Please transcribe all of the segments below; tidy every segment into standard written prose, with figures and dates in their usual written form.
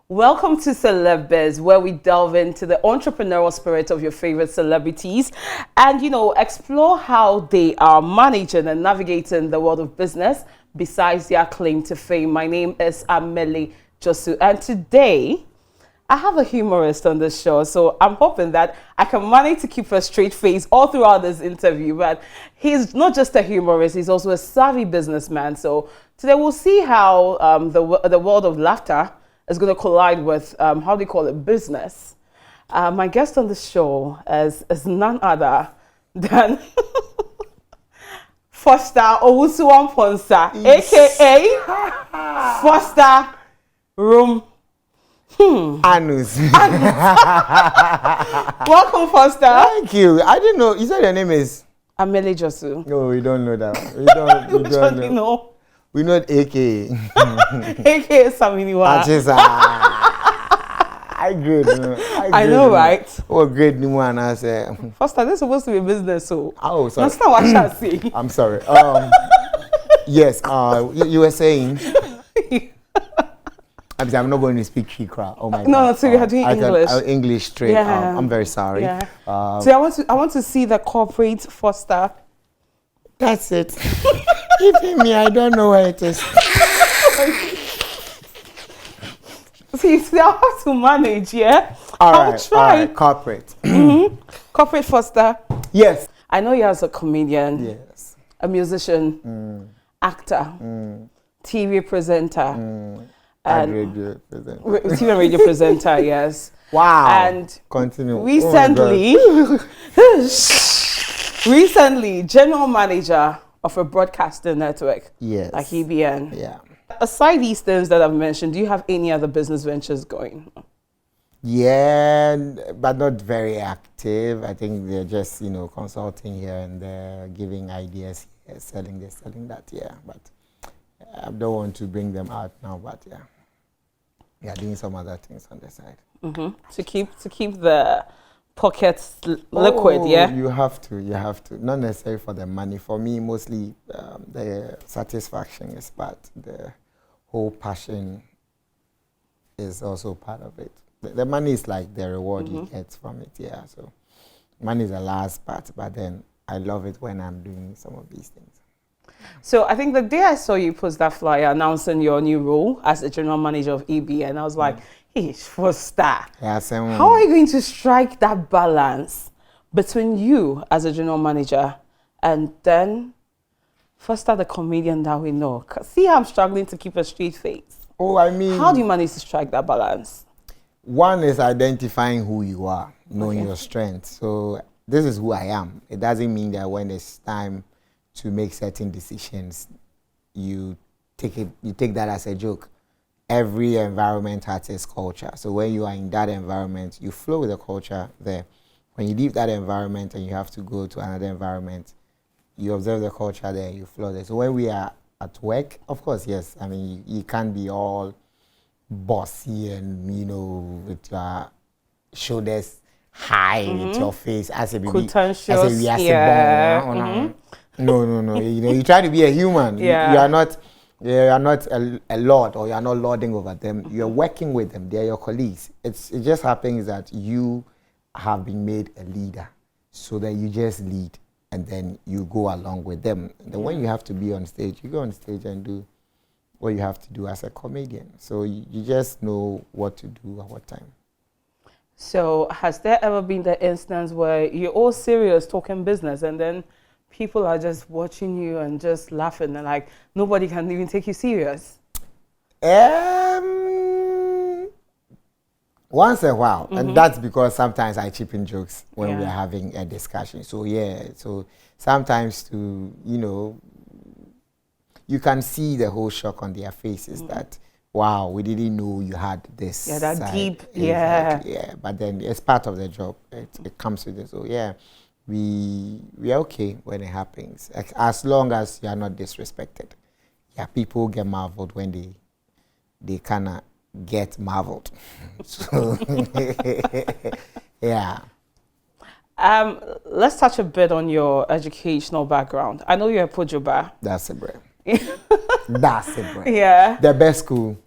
Welcome to Celeb Biz, where we delve into the entrepreneurial spirit of your favorite celebrities and, explore how they are managing and navigating the world of business besides their claim to fame. My name is Amele Josu, and today I have a humorist on this show, so I'm hoping that I can manage to keep a straight face all throughout this interview. But he's not just a humorist, he's also a savvy businessman. So today we'll see how the world of laughter is going to collide with, how do you call it, business. My guest on the show is none other than Foster Owusu-Ponsa, a.k.a. Foster Room. Anus. Welcome, Foster. Thank you. I didn't know. You said your name is Amele Josu. No, we don't know that. We don't know. We know AK. AK Saminiwa. I agree. I know, right? What great new one I say. Foster, this is supposed to be a business, so. Oh, sorry. That's not what I shall say. I'm sorry. Yes. You were saying. I'm not going to speak Chikra. Oh my God. No, so you are doing English. English straight. Yeah. I'm very sorry. Yeah. So I want to see the corporate Foster. That's it. Even me, I don't know where it is. See, I have to manage, yeah? I'll try. Corporate. Corporate Foster. Yes. I know you as a comedian. Yes. A musician. Actor. TV presenter. And radio presenter. TV and radio presenter, yes. Wow. And continue. Recently, general manager of a broadcasting network. Yes. Like EBN. Yeah. Aside these things that I've mentioned, do you have any other business ventures going? Yeah, but not very active. I think they're just, consulting here and there, giving ideas here, selling this, selling that, yeah. But I don't want to bring them out now, but yeah. We are doing some other things on the side. To keep the pockets liquid, yeah? You have to. Not necessarily for the money. For me, mostly the satisfaction is part. The whole passion is also part of it. The money is like the reward you get from it, yeah. So money is the last part, but then I love it when I'm doing some of these things. So I think the day I saw you post that flyer announcing your new role as the general manager of EBN, I was like, hey, Foster, how are you going to strike that balance between you as a general manager and then Foster, the comedian that we know? See how I'm struggling to keep a straight face. Oh, I mean, how do you manage to strike that balance? One is identifying who you are, knowing your strengths. So this is who I am. It doesn't mean that when it's time to make certain decisions, you take that as a joke. Every environment has its culture. So when you are in that environment, you flow with the culture there. When you leave that environment and you have to go to another environment, you observe the culture there, you flow there. So when we are at work, of course, yes. I mean, you can't be all bossy and, with your shoulders high, with your face as a baby, contentious, No. You try to be a human. Yeah. You are not a lord, or you are not lording over them. You are working with them. They are your colleagues. It just happens that you have been made a leader, so that you just lead, and then you go along with them. And then when you have to be on stage, you go on stage and do what you have to do as a comedian. So you just know what to do at what time. So has there ever been the instance where you're all serious talking business and then people are just watching you and just laughing and like nobody can even take you serious? Once in a while, and that's because sometimes I chip in jokes when we are having a discussion. So so sometimes you can see the whole shock on their faces that, wow, we didn't know you had this. Yeah, that side. deep, Exactly, yeah. But then it's part of the job. It comes with it. So yeah. We are okay when it happens, as long as you are not disrespected. Yeah, people get marveled when they kind of get marveled. So yeah. Let's touch a bit on your educational background. I know you're a Pujuba. That's a break. That's a break. Yeah. The best school.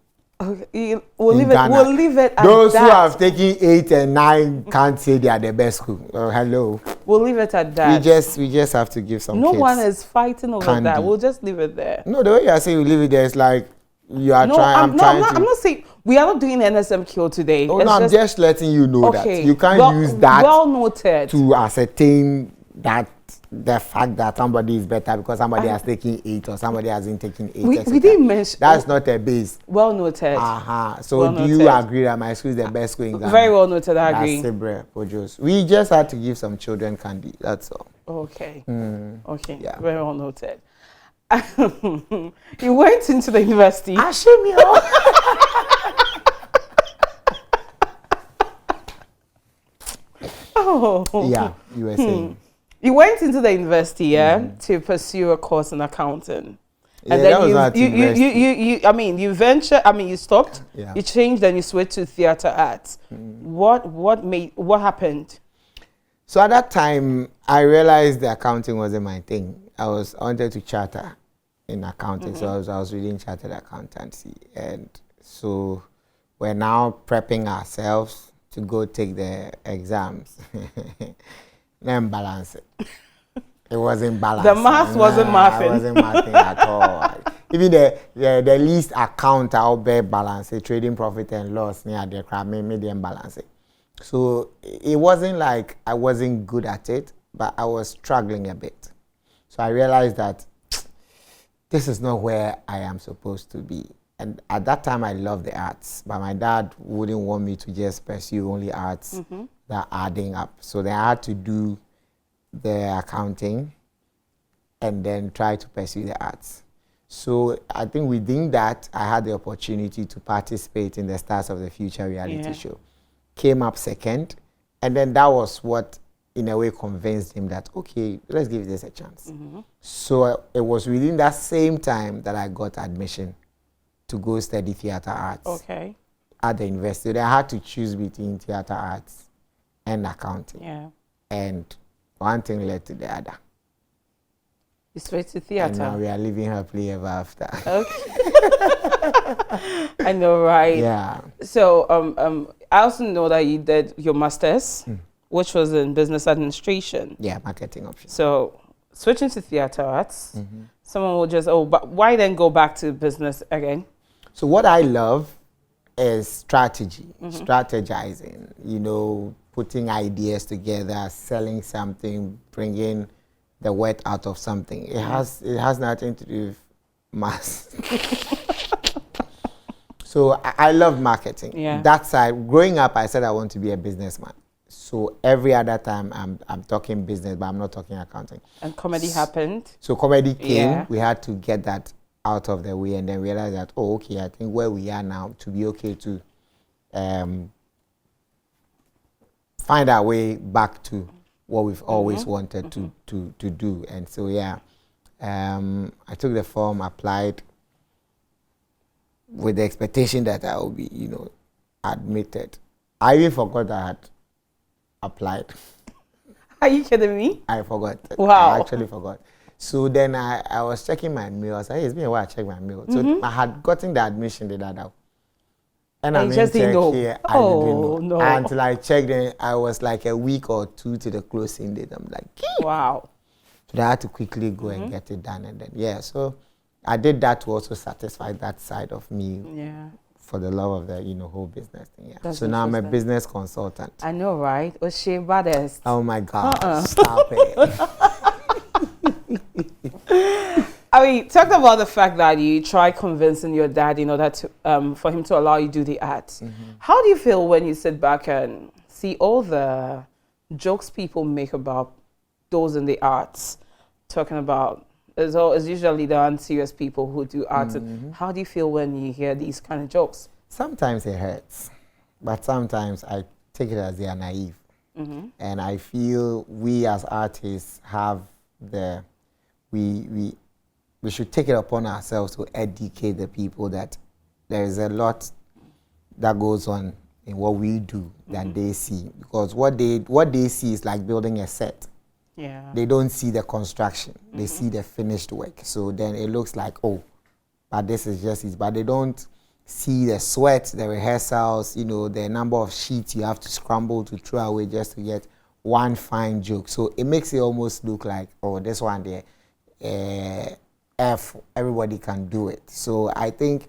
Okay, we'll leave Ghana. We'll leave it at Those that. who have taken 8 and 9 can't say they are the best school. Oh, hello. We'll leave it at that. We just have to give some No kids one is fighting over that. candy. We'll just leave it there. No, the way you are saying you leave it there is like you are No, trying. I'm trying to. I'm not saying we are not doing NSMQ today. Oh, It's no, I'm just letting you know okay. that you can't use that Well noted. to ascertain that the fact that somebody is better because somebody has taken 8 or somebody hasn't taken 8. We didn't mention. That's not a base. Well noted. So Well do you noted. agree that my school is the best school in Ghana? Very well noted. I agree. That's Sebre, Pojos. We just had to give some children candy. That's all. Okay. Okay. Yeah. Very well noted. You went into the university. Oh. Yeah, you were saying. You went into the university, yeah, to pursue a course in accounting. Yeah, And that then was not university. I mean, you venture, I mean, you stopped, Yeah. you changed, then you switched to theater arts. What happened? So at that time, I realized the accounting wasn't my thing. I wanted to charter in accounting, so I was reading chartered accountancy, and so we're now prepping ourselves to go take the exams. Then balance it. It wasn't balanced. The math wasn't mathing. It wasn't mathing at all. Even the least account I'll bear balance, the trading profit and loss near the crab made them balance it. So it wasn't like I wasn't good at it, but I was struggling a bit. So I realized that this is not where I am supposed to be. And at that time, I loved the arts, but my dad wouldn't want me to just pursue only arts that are adding up. So then I had to do the accounting and then try to pursue the arts. So I think within that, I had the opportunity to participate in the Stars of the Future reality show. Came up second, and then that was what, in a way, convinced him that, okay, let's give this a chance. So it was within that same time that I got admission to go study theater arts at the university. Then I had to choose between theater arts and accounting. Yeah. And one thing led to the other. You switched to And theater. now we are living happily ever after. Okay. I know, right? Yeah. So I also know that you did your master's, which was in business administration. Yeah, marketing options. So switching to theater arts, someone will just, but why then go back to business again? So what I love is strategy, strategizing, you know, putting ideas together, selling something, bringing the word out of something. It has nothing to do with mass. So I love marketing. Yeah. That side, growing up, I said I want to be a businessman. So every other time I'm talking business, but I'm not talking accounting. And comedy happened. So comedy came. Yeah. We had to get that out of the way and then realize that, oh, okay, I think where we are now to be okay to find our way back to what we've always wanted to do. And so, yeah, I took the form, applied with the expectation that I will be, you know, admitted. I even forgot I had applied. Are you kidding me? I forgot. Wow. I actually forgot. So then I was checking my mail. I was like, hey, it's been a while I checked my mail. So I had gotten the admission the other day. And I just didn't know. Here, I Oh, didn't know. no. Until I checked in, I was like a week or two to the closing date. I'm like, Wow. so I had to quickly go and get it done. And then, yeah, so I did that to also satisfy that side of me Yeah. for the love of the, you know, whole business thing. Yeah. That's So now I'm a interesting. business consultant. I know, right? Oshe baddest. Oh my God, stop it. I mean, talk about the fact that you tried convincing your dad in order to, for him to allow you to do the arts. How do you feel when you sit back and see all the jokes people make about those in the arts, talking about, it's usually the unserious people who do art. How do you feel when you hear these kind of jokes? Sometimes it hurts, but sometimes I take it as they are naive. And I feel we as artists have we should take it upon ourselves to educate the people that there is a lot that goes on in what we do than they see. Because what they see is like building a set. Yeah. They don't see the construction. They see the finished work. So then it looks like, oh, but this is just it. But they don't see the sweat, the rehearsals, you know, the number of sheets you have to scramble to throw away just to get one fine joke. So it makes it almost look like, oh, this one there, everybody can do it. So I think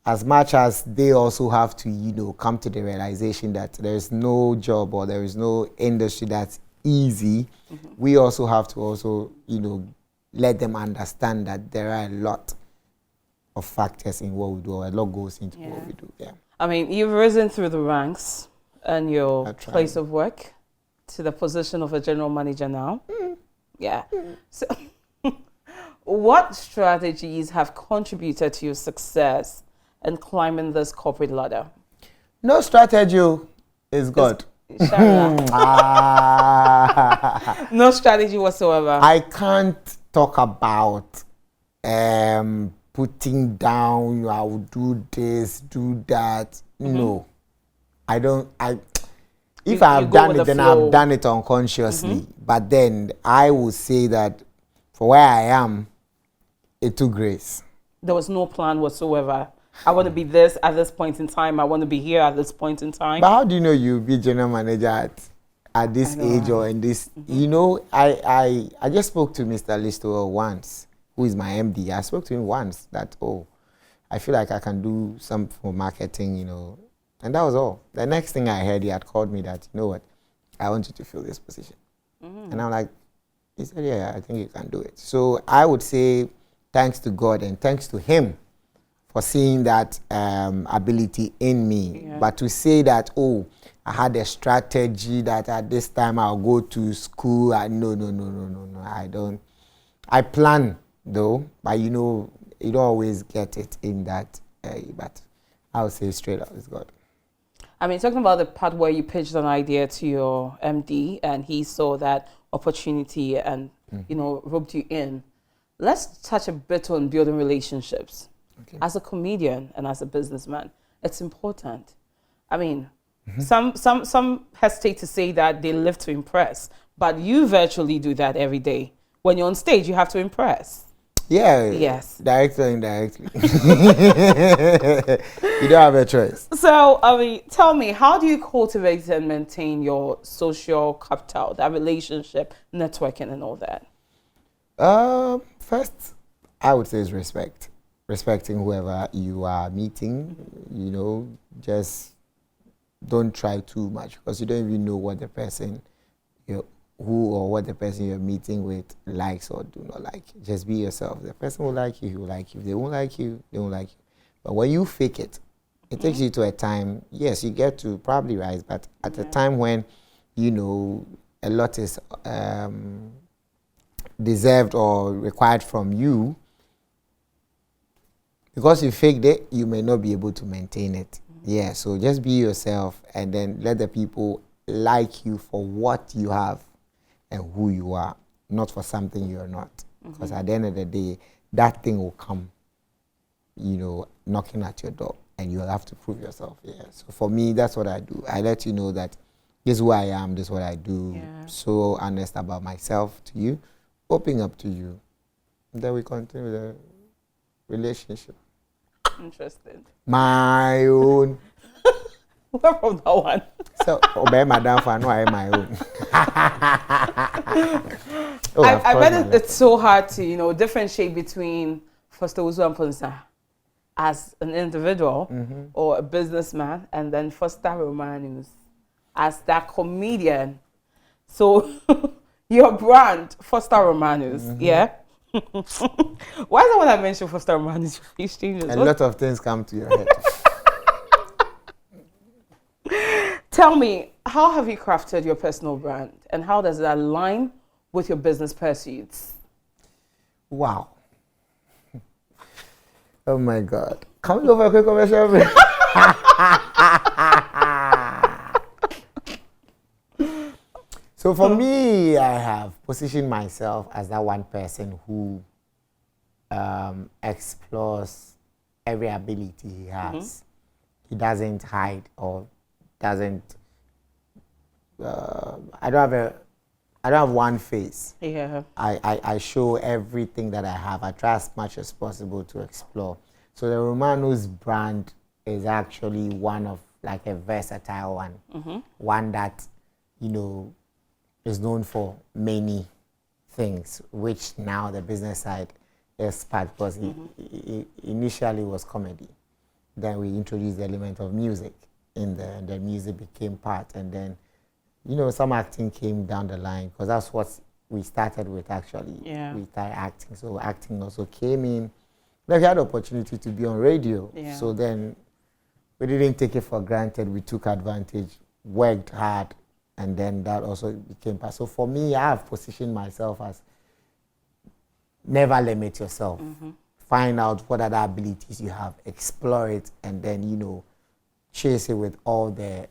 as much as they also have to, you know, come to the realization that there is no job or there is no industry that's easy, we also have to also, you know, let them understand that there are a lot of factors in what we do, or a lot goes into what we do. Yeah. I mean, you've risen through the ranks and your place of work to the position of a general manager now. Yeah. So what strategies have contributed to your success in climbing this corporate ladder? No strategy is God. No strategy whatsoever. I can't talk about putting down, I will do this, do that. No. I don't. If I have done it, then I've done it unconsciously. But then I would say that for where I am, it took grace. There was no plan whatsoever. I want to be this at this point in time. I want to be here at this point in time. But how do you know you'll be general manager at this age or in this? You know, I just spoke to Mr. Listo once, who is my MD. I spoke to him once that, oh, I feel like I can do some for marketing, you know. And that was all. The next thing I heard, he had called me that, you know what, I want you to fill this position. And I'm like, he said, yeah, I think you can do it. So I would say thanks to God and thanks to him for seeing that ability in me. Yeah. But to say that, oh, I had a strategy that at this time I'll go to school. No, I don't. I plan though, but you know, you don't always get it in that. But I would say straight up, it's God. I mean, talking about the part where you pitched an idea to your MD and he saw that opportunity and, you know, roped you in. Let's touch a bit on building relationships. Okay. As a comedian and as a businessman, it's important. I mean, some hesitate to say that they live to impress, but you virtually do that every day. When you're on stage, you have to impress. Yeah. Yes. Directly or indirectly. You don't have a choice. So, I mean, tell me, how do you cultivate and maintain your social capital, that relationship, networking, and all that? First, I would say is respect. Respecting whoever you are meeting, you know, just don't try too much because you don't even know what the person, what the person you're meeting with likes or do not like. Just be yourself. The person will like you, he will like you. If they won't like you, they won't like you. But when you fake it, it takes you to a time, yes, you get to probably rise, but at a time when, you know, a lot is deserved or required from you, because you faked it, you may not be able to maintain it. Yeah, so just be yourself and then let the people like you for what you have and who you are, not for something you're not. Because at the end of the day, that thing will come, you know, knocking at your door and you'll have to prove yourself. Yeah, so for me, that's what I do. I let you know that this is who I am, this is what I do. Yeah. So honest about myself to you, opening up to you. And then we continue the relationship. Interesting. My own. Where from that one? So, obey madam for no, I my own. I bet it's so hard to, you know, differentiate between Foster Uzu and Ponsa as an individual or a businessman, and then Foster Romanus as that comedian. So, your brand, Foster Romanus, yeah? Why is it when I mention Foster Romanus? A lot of things come to your head. Tell me, how have you crafted your personal brand and how does it align with your business pursuits? Wow. Oh my God. Can we go for a quick commercial break? So for me, I have positioned myself as that one person who explores every ability he has. He doesn't hide or doesn't. I don't have one face. Yeah. I show everything that I have. I try as much as possible to explore. So the Romanus brand is actually one of like a versatile one, one that, you know, is known for many things, which now the business side is part, because it initially was comedy. Then we introduced the element of music in there, and the music became part, and then, you know, some acting came down the line, because that's what we started with actually. Yeah. We started acting, so acting also came in. Then we had the opportunity to be on radio, so then we didn't take it for granted. We took advantage, worked hard, and then that also became part. So for me, I have positioned myself as never limit yourself. Find out what other abilities you have, explore it, and then, you know, chase it with all the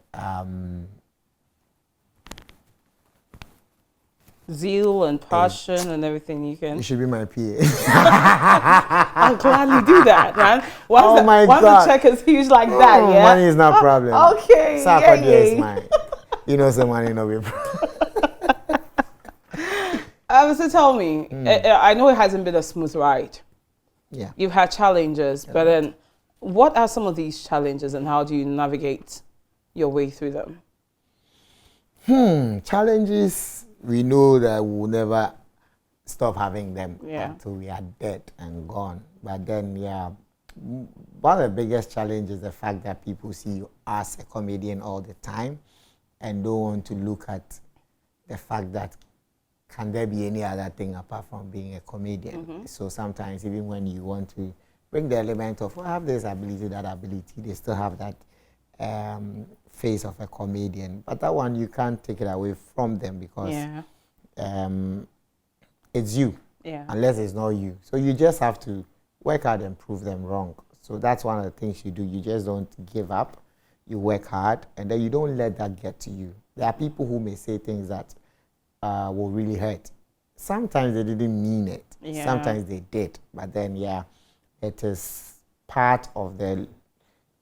zeal and passion and everything you can. You should be my PA. I'll gladly do that, man. Once my once God. the check is huge like that, yeah. Money is not a problem. Okay. Saturday is mine. You know, some money no be problem. So tell me, I know it hasn't been a smooth ride. Yeah. You've had challenges, but then what are some of these challenges and how do you navigate your way through them? Challenges, we know that we'll never stop having them until we are dead and gone. But then, one of the biggest challenges is the fact that people see you as a comedian all the time and don't want to look at the fact that can there be any other thing apart from being a comedian? So sometimes even when you want to bring the element of, I have this ability, that ability, they still have that face of a comedian. But that one, you can't take it away from them because it's you, unless it's not you. So you just have to work hard and prove them wrong. So that's one of the things you do. You just don't give up. You work hard, and then you don't let that get to you. There are people who may say things that will really hurt. Sometimes they didn't mean it. Sometimes they did. But then, it is part of the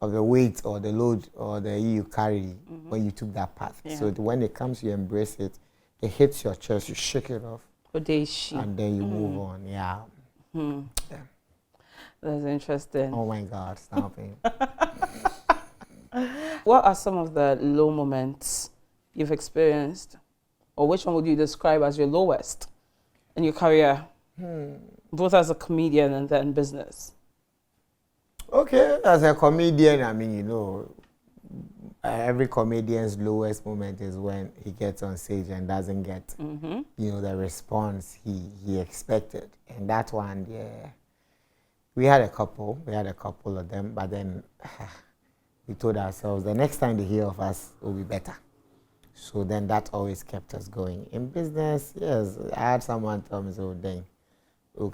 weight or the load or the you carry when you took that path. So when it comes, you embrace it. It hits your chest, you shake it off, and then you move on. That's interesting. Oh my God, stop it. What are some of the low moments you've experienced? Or which one would you describe as your lowest in your career? Both as a comedian and then business. Okay, as a comedian, I mean, you know, every comedian's lowest moment is when he gets on stage and doesn't get, you know, the response he expected. And that one, we had a couple of them, but then we told ourselves the next time they hear of us, it will be better. So then that always kept us going. In business, yes, I had someone tell me, so then, and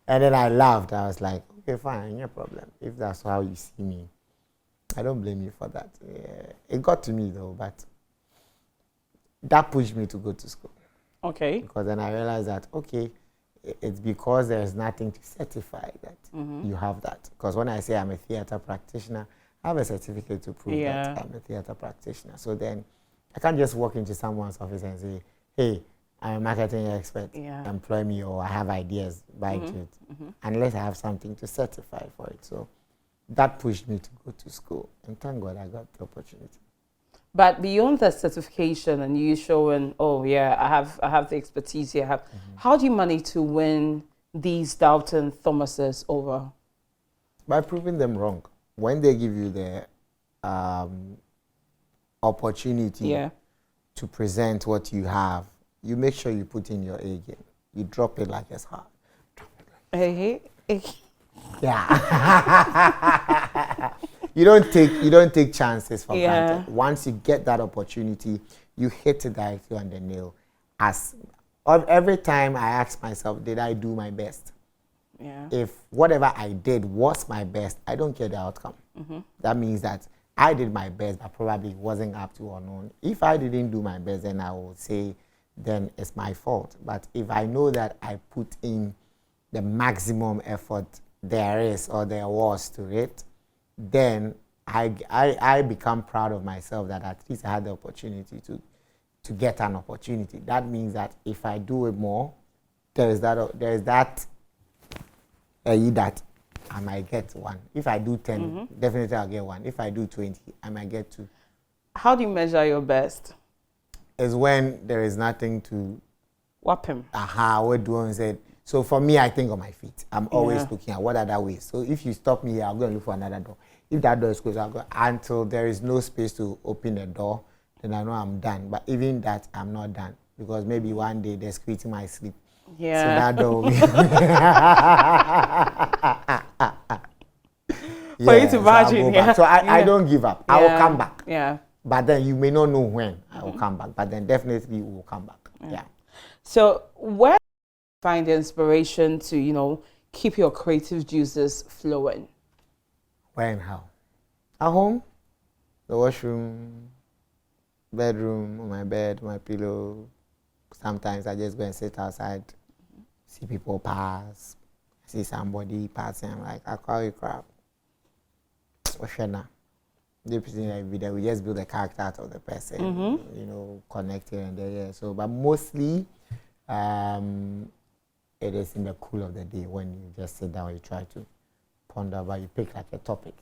then I laughed. I was like, okay, fine, no problem. If that's how you see me, I don't blame you for that. It got to me though, but that pushed me to go to school. Okay. Because then I realized that, okay, it's because there's nothing to certify that you have that. Because when I say I'm a theater practitioner, I have a certificate to prove that I'm a theater practitioner. So then I can't just walk into someone's office and say, hey, I'm a marketing expert, employ me, or I have ideas, buy into it, unless I have something to certify for it. So that pushed me to go to school. And thank God I got the opportunity. But beyond the certification and you showing, oh yeah, I have the expertise here. How do you manage to win these doubting Thomases over? By proving them wrong. When they give you the opportunity to present what you have, you make sure you put in your A game. You drop it like it's hot. Yeah. You don't take chances for granted. Once you get that opportunity, you hit it directly on the nail. Every time I ask myself, did I do my best? If whatever I did was my best, I don't care the outcome. That means that I did my best, but probably wasn't up to or known. If I didn't do my best, then I will say, then it's my fault. But if I know that I put in the maximum effort there is or there was to it, then I become proud of myself that at least I had the opportunity to get an opportunity. That means that if I do it more, there is that that I might get 1. If I do 10, definitely I'll get 1. If I do 20, I might get 2. How do you measure your best? Is when there is nothing to Whap him. what do one said. So for me, I think on my feet. I'm always looking at what other ways. So if you stop me here, I'll go and look for another door. If that door is closed, I'll go until there is no space to open the door. Then I know I'm done. But even that, I'm not done because maybe one day they're squeezing my sleep. Yeah. So that door will be for you to imagine. Yeah. So I don't give up. I will come back. Yeah. But then you may not know when I will come back. But then definitely we will come back. Yeah. So where do you find the inspiration to, keep your creative juices flowing? Where and how? At home, the washroom, bedroom, on my bed, my pillow. Sometimes I just go and sit outside, see people pass, see somebody passing. I'm like, I call you crap. What's your name? We just build a character out of the person, connected and there. So, but mostly, it is in the cool of the day when you just sit down, you try to ponder about, you pick like a topic.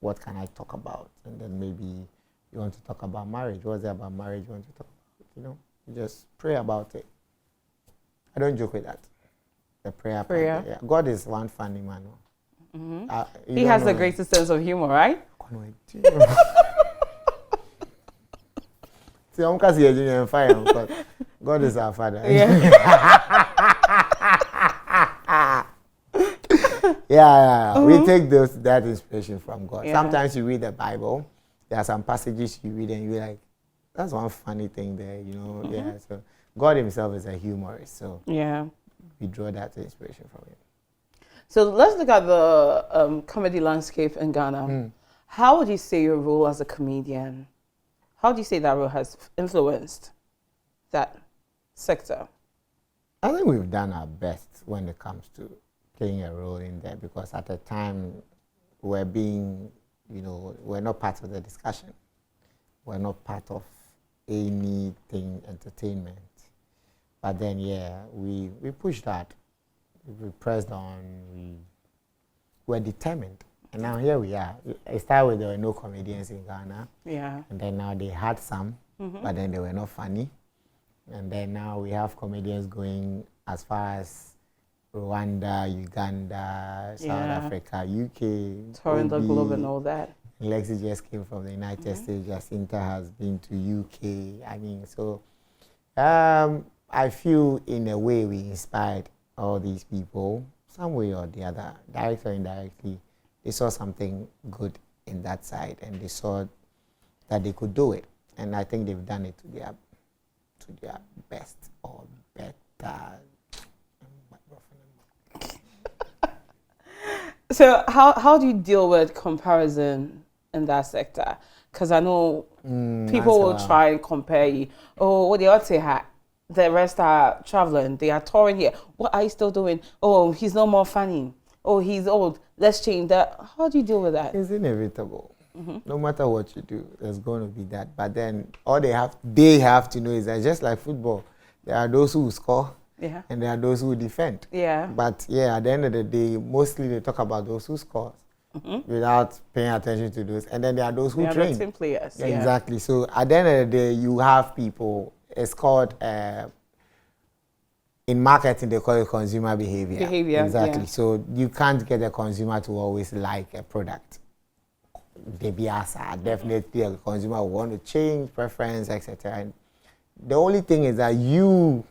What can I talk about? And then maybe you want to talk about marriage. What's it about marriage you want to talk about? You just pray about it. I don't joke with that. The prayer. Part, yeah. God is one funny man. He has the greatest sense of humor, right? See, I'm because you're fire, but God is our Father. Yeah. We take that inspiration from God. Yeah. Sometimes you read the Bible, there are some passages you read and you're like, that's one funny thing there, Yeah. So God himself is a humorist, so we draw that inspiration from him. So let's look at the comedy landscape in Ghana. How would you say your role as a comedian? How do you say that role has influenced that sector? I think we've done our best when it comes to playing a role in there because at the time we're not part of the discussion. We're not part of anything entertainment. But then, we pushed that. We pressed on. We were determined. And now here we are. It started with there were no comedians in Ghana. Yeah. And then now they had some, but then they were not funny. And then now we have comedians going as far as Rwanda, Uganda, South Africa, UK. Touring the globe and all that. Lexi just came from the United States. Jacinta has been to UK. I mean, so I feel in a way we inspired all these people, some way or the other, directly or indirectly. They saw something good in that side and they saw that they could do it. And I think they've done it to their best or better. So how do you deal with comparison in that sector? Because I know people will try and compare you. Oh, what they ought to say, the rest are traveling, they are touring here. What are you still doing? Oh, he's no more funny. Oh, he's old. Let's change that. How do you deal with that? It's inevitable. No matter what you do, there's going to be that. But then all they have to know is that just like football, there are those who score and there are those who defend. Yeah. But at the end of the day, mostly they talk about those who score without paying attention to those. And then there are those who train. Team players. Yeah, exactly. So at the end of the day, you have people. It's called in marketing they call it consumer behavior. Exactly. So you can't get a consumer to always like a product. Definitely a consumer will want to change preference, etc. And the only thing is that you,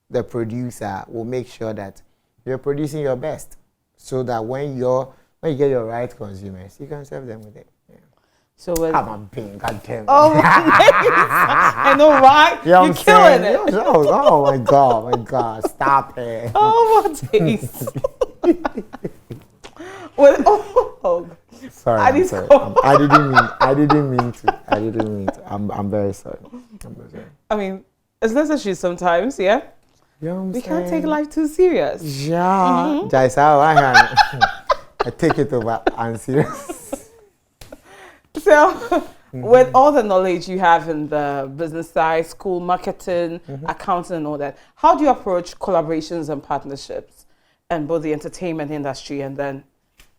the producer, will make sure that you're producing your best, so that when you get your right consumers, you can serve them with it. So I'm being goddamn. Oh, I know, right? You're killing it. Oh my God! Stop it. Oh, what taste? Sorry. I didn't mean to. I'm very sorry. I mean, it's necessary sometimes, yeah. We can't take life too serious. Yeah. I take it over. I'm serious. So, with all the knowledge you have in the business side, school, marketing, accounting and all that, how do you approach collaborations and partnerships? and both the entertainment industry and then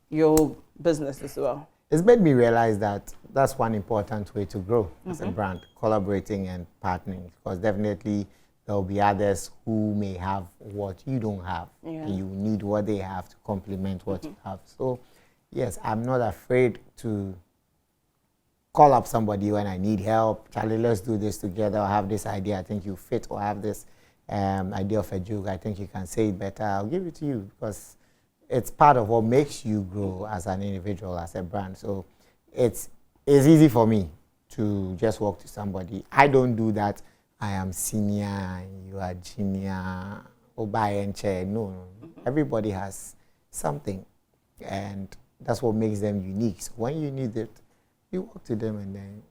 your business as well? It's made me realize that that's one important way to grow as a brand, collaborating and partnering, because definitely there will be others who may have what you don't have. Yeah. And you need what they have to complement what you have. So, yes, I'm not afraid to call up somebody when I need help. Charlie, let's do this together. I have this idea. I think you fit, or I have this idea of a joke. I think you can say it better. I'll give it to you, because it's part of what makes you grow as an individual, as a brand. So it's easy for me to just walk to somebody. I don't do that. I am senior and you are junior. No. Everybody has something, and that's what makes them unique. So when you need it, you walk to them, and then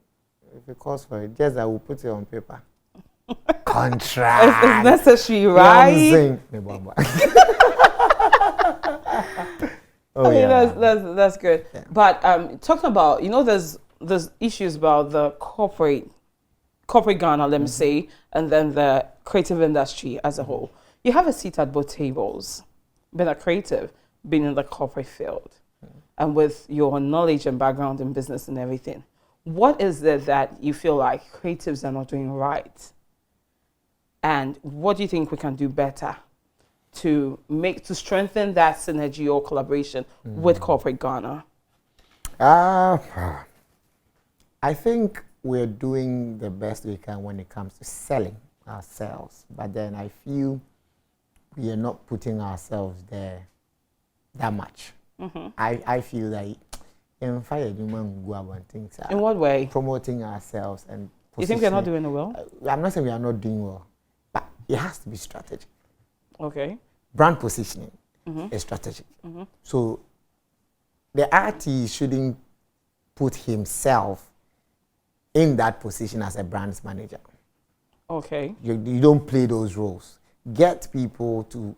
if it calls for it, just I will put it on paper. Contract. It's necessary, right? Oh, I mean, yeah. that's good. Yeah. But talking about, there's issues about the corporate Ghana, let me say, and then the creative industry as a whole. You have a seat at both tables, being a creative, being in the corporate field, and with your knowledge and background in business and everything. What is it that you feel like creatives are not doing right? And what do you think we can do better to strengthen that synergy or collaboration with corporate Ghana? I think we're doing the best we can when it comes to selling ourselves, but then I feel we are not putting ourselves there that much. I feel like in what way? Promoting ourselves and you think we're not doing it well? I'm not saying we are not doing well, but it has to be strategic. Okay. Brand positioning is strategic. So the artist shouldn't put himself in that position as a brand's manager. Okay. You don't play those roles. Get people to,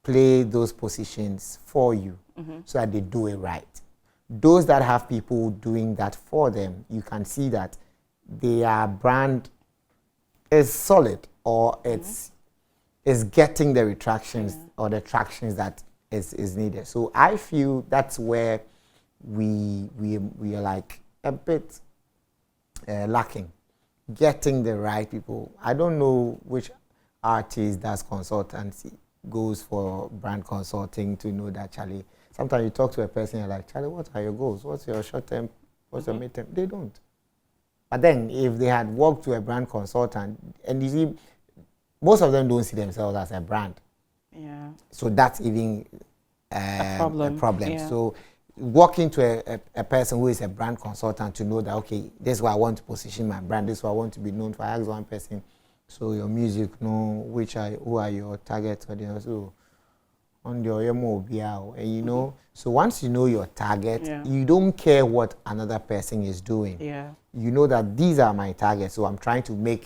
play those positions for you so that they do it right. Those that have people doing that for them, you can see that their brand is solid, or it's getting the retractions or the tractions that is needed. So I feel that's where we are like a bit lacking, getting the right people. I don't know which artist does consultancy, goes for brand consulting to know that, Charlie, sometimes you talk to a person, you're like, Charlie, what are your goals? What's your short term? What's your mid term? They don't. But then if they had walked to a brand consultant, and you see, most of them don't see themselves as a brand. Yeah. So that's even a problem. Yeah. So walking to a person who is a brand consultant to know that, okay, this is where I want to position my brand, this is what I want to be known for. I ask one person, so your music, who are your target audience? So on your and so once you know your target, you don't care what another person is doing. Yeah. You know that these are my targets, so I'm trying to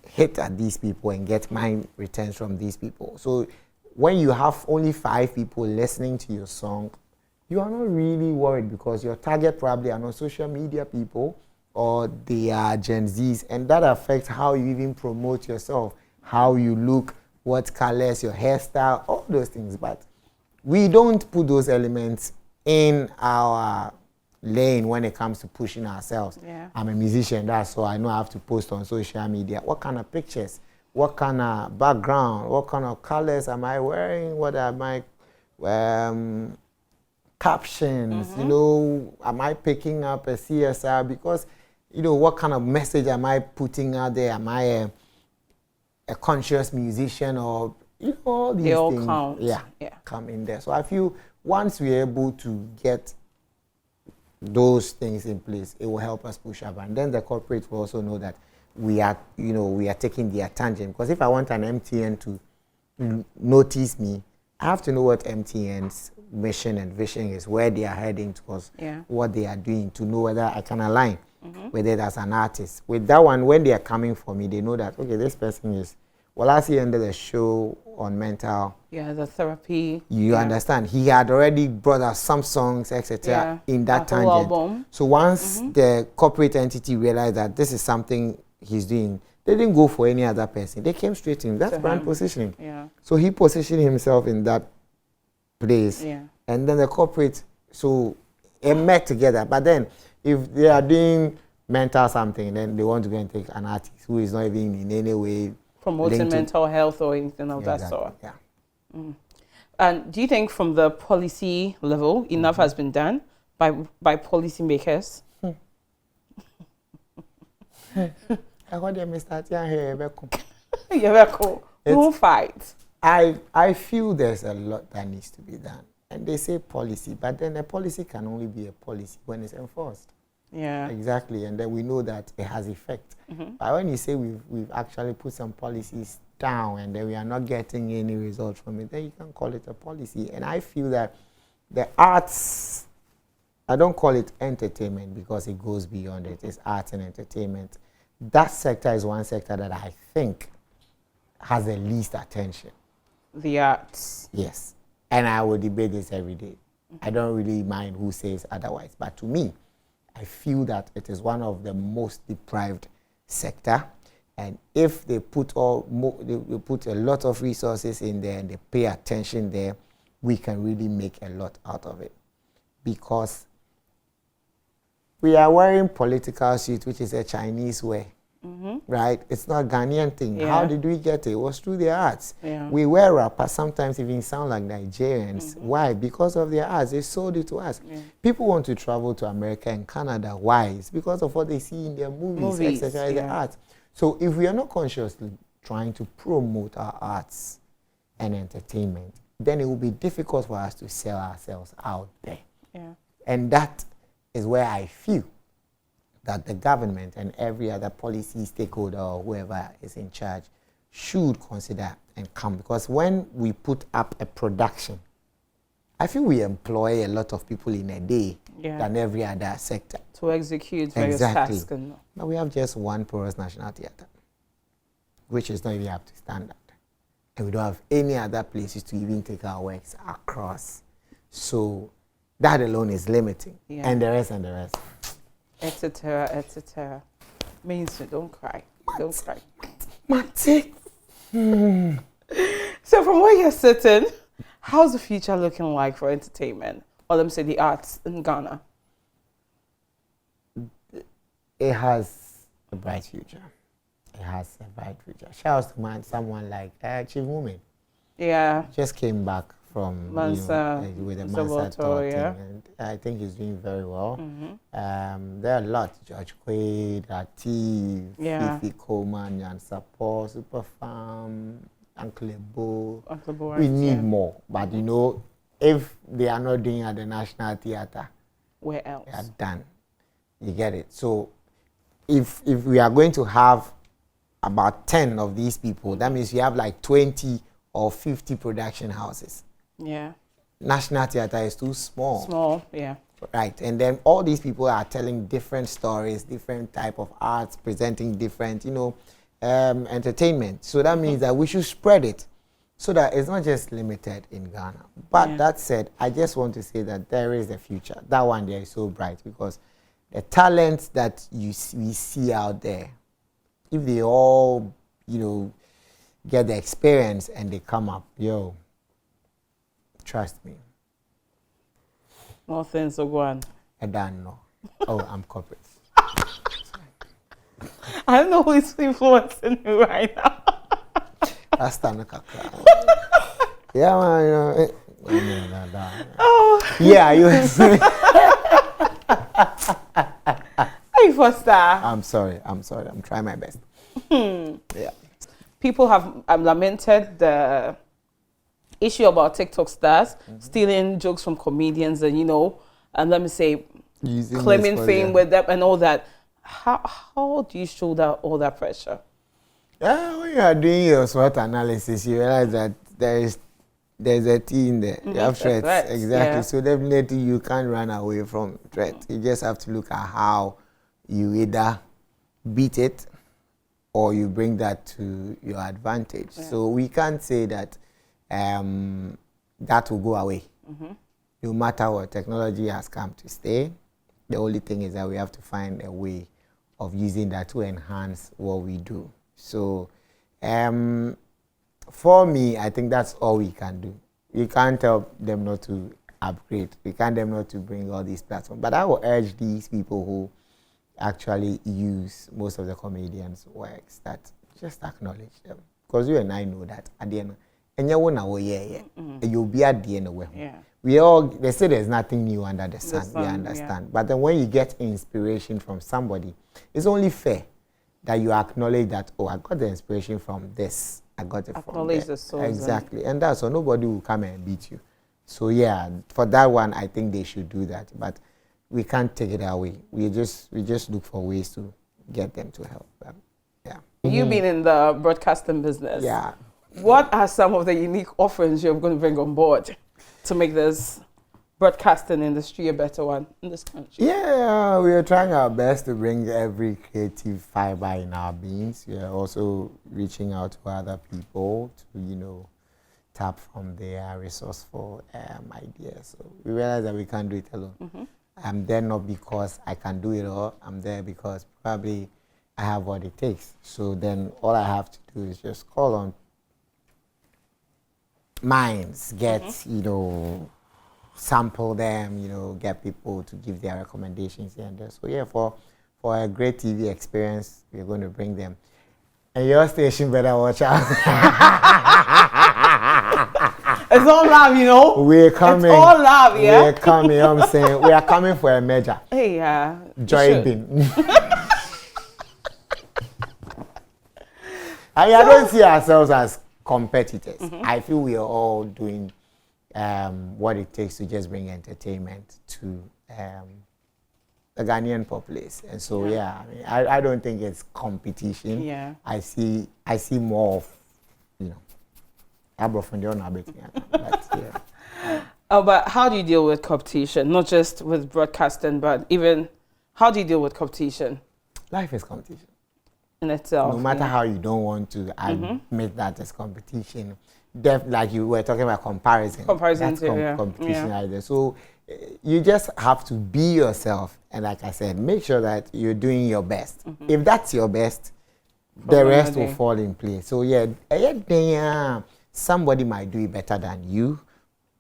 hit at these people and get my returns from these people. So when you have only 5 people listening to your song, you are not really worried, because your target probably are not social media people, or they are Gen Zs, and that affects how you even promote yourself, how you look, what colors, your hairstyle, all those things. But we don't put those elements in our lane when it comes to pushing ourselves. Yeah. I'm a musician, that's so I know I have to post on social media. What kind of pictures? What kind of background? What kind of colors am I wearing? What are my captions? Am I picking up a CSR? Because, what kind of message am I putting out there? Am I a conscious musician, or, all these they all things? count. Yeah, come in there. So I feel once we're able to get those things in place, it will help us push up. And then the corporate will also know that we are taking their tangent. Because if I want an MTN to notice me, I have to know what MTN's mission and vision is, where they are heading towards, what they are doing, to know whether I can align with it as an artist. With that one, when they are coming for me, they know that, okay, this person is, last year ended the show on mental. Yeah, the therapy. You understand? He had already brought us some songs, etc. in that tangent. Album. So once the corporate entity realized that this is something he's doing, they didn't go for any other person. They came straight to him. That's brand positioning. Yeah. So he positioned himself in that place. Yeah. And then the corporate, so it met together. But then if they are doing mental something, then they want to go and take an artist who is not even in any way Promoting mental health or anything of that exactly, sort. Yeah. And do you think from the policy level, enough has been done by policymakers? I got them starting here. Yeah, very cool. We won't fight. I feel there's a lot that needs to be done. And they say policy, but then a policy can only be a policy when it's enforced. Yeah. Exactly, and then we know that it has effect. But when you say we've actually put some policies down and then we are not getting any result from it, then you can call it a policy. And I feel that the arts, I don't call it entertainment because it goes beyond it. It's arts and entertainment. That sector is one sector that I think has the least attention. The arts. Yes. And I will debate this every day. I don't really mind who says otherwise. But to me, I feel that it is one of the most deprived sector. And if they put they put a lot of resources in there and they pay attention there, we can really make a lot out of it. Because we are wearing political suit, which is a Chinese way. Right? It's not a Ghanaian thing. Yeah. How did we get it? It was through their arts. Yeah. We wear rappers, sometimes even sound like Nigerians. Why? Because of their arts. They sold it to us. Yeah. People want to travel to America and Canada. Why? It's because of what they see in their movies. etc. The arts. So if we are not consciously trying to promote our arts and entertainment, then it will be difficult for us to sell ourselves out there. Yeah. And that is where I feel that the government and every other policy stakeholder or whoever is in charge should consider and come. Because when we put up a production, I feel we employ a lot of people in a day than every other sector. To execute various tasks. But we have just one porous national theatre, which is not even up to standard. And we don't have any other places to even take our works across. So that alone is limiting. Yeah. And the rest. Etc. etc. Means don't cry. Don't cry. Mate. So from where you're sitting, how's the future looking like for entertainment? Or let me say the arts in Ghana? It has a bright future. It has a bright future. Shout out to someone like Chief Woman. Yeah. Just came back from Mansa, with the Mansa tour thing, and I think he's doing very well. There are a lot: George Quaid, Latif, Fifi Coleman, Jan Sapor, Superfarm, Uncle Ebo. We need more, but if they are not doing at the National Theatre, where else? They are done. You get it. So, if we are going to have about 10 of these people, that means we have like 20 or 50 production houses. Yeah. National Theatre is too small. Small, yeah. Right. And then all these people are telling different stories, different type of arts, presenting different, entertainment. So that means that we should spread it so that it's not just limited in Ghana. But that said, I just want to say that there is a future. That one there is so bright because the talents that we see out there, if they all, get the experience and they come up, trust me. More things will go on. I don't know. Oh, I'm corporate. I don't know who is influencing me right now. That's yeah, man, Oh. Yeah, you. Hey, Foster. I'm sorry. I'm trying my best. Yeah. People have lamented the issue about TikTok stars stealing jokes from comedians and, and let me say, claiming fame with them and all that. How do you shoulder all that pressure? Yeah, when you are doing your SWOT analysis, you realize that there's a T in there. You have threats. Exactly. Yeah. So definitely you can't run away from threats. You just have to look at how you either beat it or you bring that to your advantage. Yeah. So we can't say that that will go away. No matter what, technology has come to stay. The only thing is that we have to find a way of using that to enhance what we do. So for me, I think that's all we can do. you can't tell them not to upgrade. You can't tell them not to bring all these platforms. But I will urge these people who actually use most of the comedians' works that just acknowledge them. Because you and I know that at the end, and you'll be at the end of we all, they say there's nothing new under the sun, we understand. But then when you get inspiration from somebody, it's only fair that you acknowledge that, oh, I got the inspiration from this. I got it from there. The source. Exactly. And that's so nobody will come and beat you. So yeah, for that one, I think they should do that. But we can't take it away. We just look for ways to get them to help them. Yeah. You've been in the broadcasting business. Yeah. What are some of the unique offerings you're going to bring on board to make this broadcasting industry a better one in this country? Yeah, we are trying our best to bring every creative fiber in our beings. We are also reaching out to other people to, tap from their resourceful ideas. So we realize that we can't do it alone. I'm there not because I can do it all. I'm there because probably I have what it takes. So then all I have to do is just call on minds, get, sample them, get people to give their recommendations here and there. So yeah, for a great TV experience, we're going to bring them. And your station better watch out. It's all love, We're coming. It's all love, yeah? We're coming, I'm saying. We are coming for a merger. Hey, yeah. Joy bin. I don't see ourselves as competitors. I feel we are all doing what it takes to just bring entertainment to the Ghanaian populace. And so, I don't think it's competition. Yeah. I see more of, but how do you deal with competition? Not just with broadcasting, but even how do you deal with competition? Life is competition. In itself. No matter how you don't want to admit that as competition, like you were talking about comparison. That's competition either. So you just have to be yourself, and like I said, make sure that you're doing your best. If that's your best, the rest will fall in place. So somebody might do it better than you,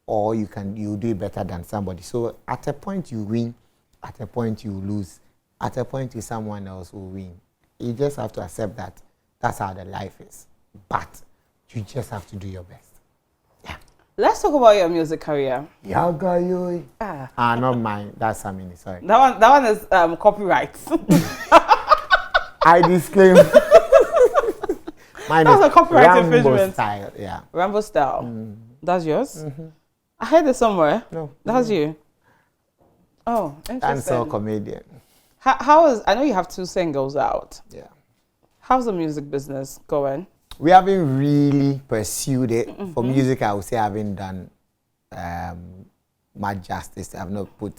or you do it better than somebody. So at a point you win, at a point you lose, at a point someone else will win. You just have to accept that that's how the life is. But you just have to do your best. Yeah. Let's talk about your music career. Not mine. That's Samini, sorry. That one is copyright. I disclaim. Mine That's is a copyright Rambo infringement. style, yeah. Rambo style. That's yours? I heard it somewhere. No. That's you. Oh, interesting. Dancehall comedian. I know you have 2 singles out. Yeah. How's the music business going? We haven't really pursued it. For music, I would say I haven't done much justice. I've not put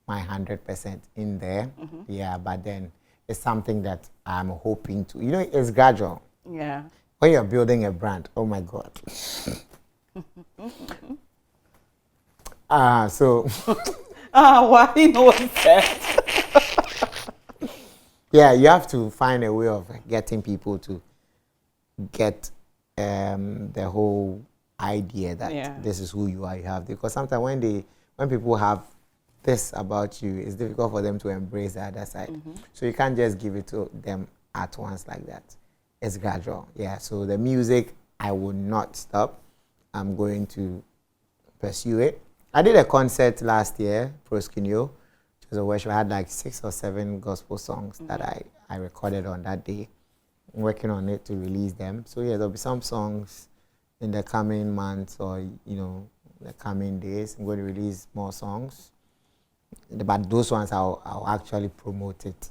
my 100% in there. Yeah, but then it's something that I'm hoping to. It's gradual. Yeah. When you're building a brand, oh my God. Why you know what he said? Yeah, you have to find a way of getting people to get the whole idea that this is who you are. You have, because sometimes when people have this about you, it's difficult for them to embrace the other side. So you can't just give it to them at once like that. It's gradual. Yeah. So the music, I will not stop. I'm going to pursue it. I did a concert last year, Proskinio. It was a worship. I had like 6 or 7 gospel songs that I recorded on that day. I'm working on it to release them. So yeah, there'll be some songs in the coming months or the coming days. I'm going to release more songs. But those ones I'll actually promote it.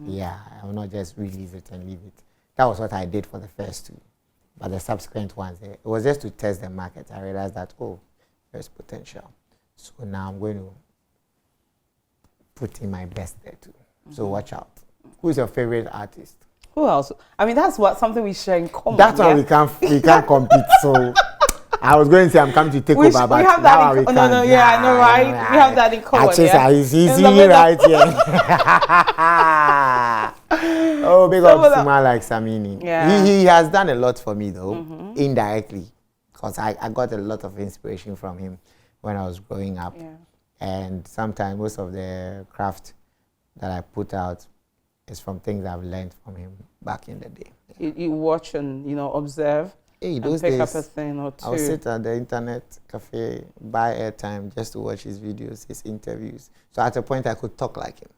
Yeah, I will not just release it and leave it. That was what I did for the first 2. But the subsequent ones, it was just to test the market. I realized that, there's potential. So now I'm going to put in my best there too. So watch out. Who's your favorite artist? Who else? I mean, that's something we share in common. That's why we can't compete. So I was going to say I'm coming to take over, but we have that in common. No, I know, right? We have that in common. It's easy right here. Oh, big up Sima like Samini. Yeah. He has done a lot for me though, indirectly. because I got a lot of inspiration from him when I was growing up. Yeah. And sometimes most of the craft that I put out is from things I've learned from him back in the day. Yeah. You watch and, you know, observe Hey, and those pick days, up a thing or two. I'll sit at the internet cafe, buy airtime just to watch his videos, his interviews. So at a point I could talk like him.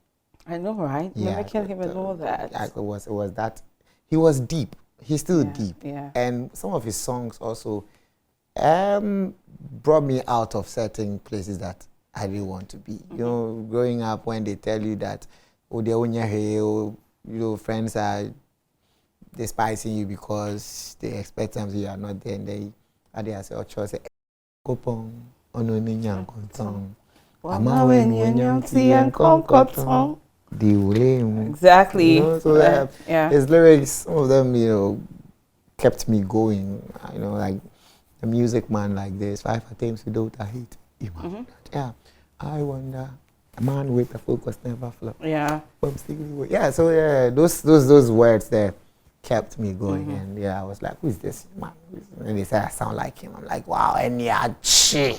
I know, right? Yeah, I can't even know that. It was that. He was deep. He's still deep. Yeah. And some of his songs also brought me out of certain places that I didn't want to be. You know, growing up when they tell you that, oh, they're on your hair, oh, you know, friends are despising you because they expect something you are not there, and they say, oh, church, say, Kopong, ono ninyang kontong. Amawe ninyang tiyang konkotong. Exactly. You know, so yeah. his lyrics, some of them, you know, kept me going. You know, like a music man like this, 5 attempts without a hit. Yeah. I wonder, a man with a focus never flop. Yeah. Yeah, so yeah, those words there kept me going. And yeah, I was like, who is this man? And they said I sound like him. I'm like, wow, and yeah, song.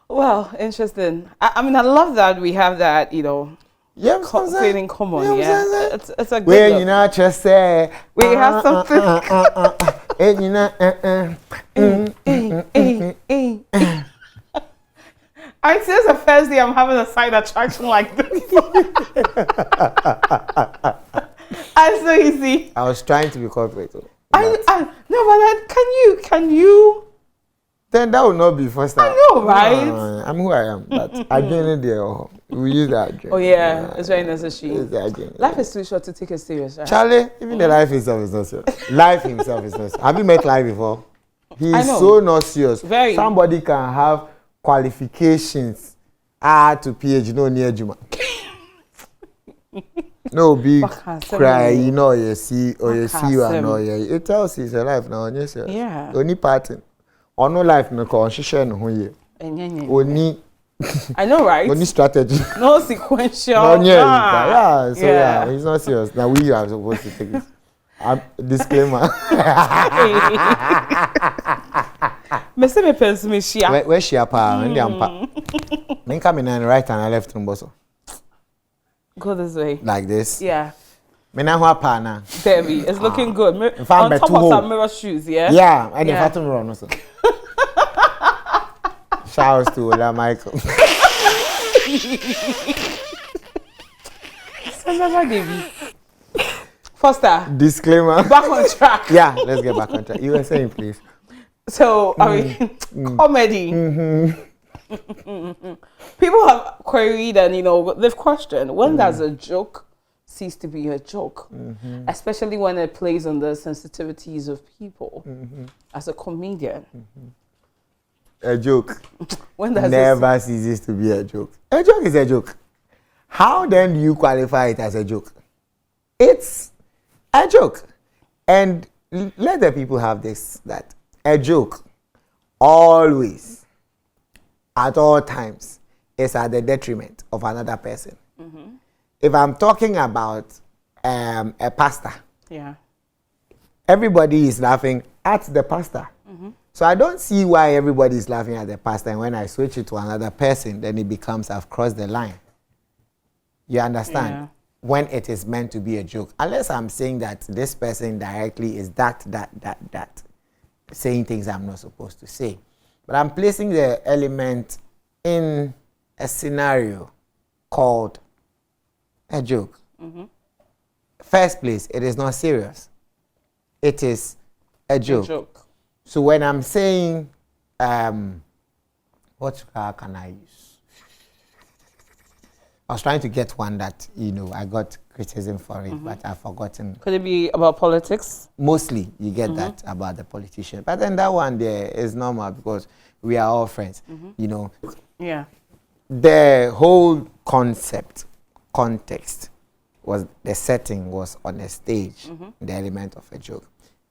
Well, interesting. I mean, I love that we have that, you know, thing in common. Yeah, it's a good Well, look. you know, just say We have something. and you know, I say it's the first day I'm having a side attraction like this. I so easy. I was trying to be corporate. No, but can you? Then that would not be first time. I know, right? I'm who I am, but I joined there. We use that. Oh yeah, it's very necessary. It's Life is too short to take it serious, right? Charlie, even the life itself is not serious. Life himself is not serious. Have you met life before? He's so not serious. Very. Somebody can have qualifications to PhD, no near Juma. No big cry, you know, you see, or you see, you know, it tells you it's a life now, yes, yeah. Only pattern. Or no life, no conscious, no here. Only. I know, right? Only strategy. No sequential. No, yeah, so yeah, he's not serious. Now we are supposed to take this. Disclaimer. Where's she up? Then come in on the right and I left Rumboso. Go this way. Like this? Yeah. Now. Baby, it's looking good. On top of some mirror shoes, yeah? Yeah, and if I don't run also. Shouts to Ola Michael. Baby. Foster. Disclaimer. Back on track. Yeah, let's get back on track. You were saying, please. So, I mean, comedy. People have queried and, you know, they've questioned, when does a joke cease to be a joke? Especially when it plays on the sensitivities of people. As a comedian. A joke. When does never ceases to be a joke. A joke is a joke. How then do you qualify it as a joke? It's a joke. And let the people have this, that a joke always, at all times, is at the detriment of another person. If I'm talking about a pastor, everybody is laughing at the pastor. So I don't see why everybody is laughing at the pastor, and when I switch it to another person, then it becomes I've crossed the line. You understand? Yeah. When it is meant to be a joke. Unless I'm saying that this person directly is that, saying things I'm not supposed to say. But I'm placing the element in a scenario called a joke. First place, it is not serious. It is a joke. So when I'm saying, what can I use? I was trying to get one that, you know, I got criticism for it, but I've forgotten. Could it be about politics? Mostly, you get that about the politician. But then that one there is normal because we are all friends, you know. Yeah. The whole context was, the setting was on a stage, the element of a joke.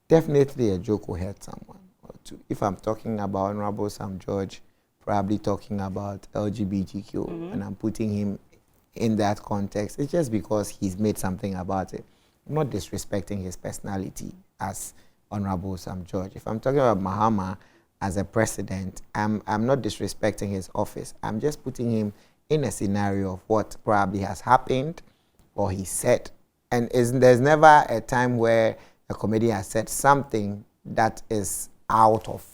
Definitely a joke will hurt someone or two. If I'm talking about Honorable Sam George, probably talking about LGBTQ, and I'm putting him in that context, it's just because he's made something about it. I'm not disrespecting his personality as Honorable Sam George. If I'm talking about Mahama as a president, I'm not disrespecting his office. I'm just putting him in a scenario of what probably has happened or he said. And there's never a time where a comedian has said something that is out of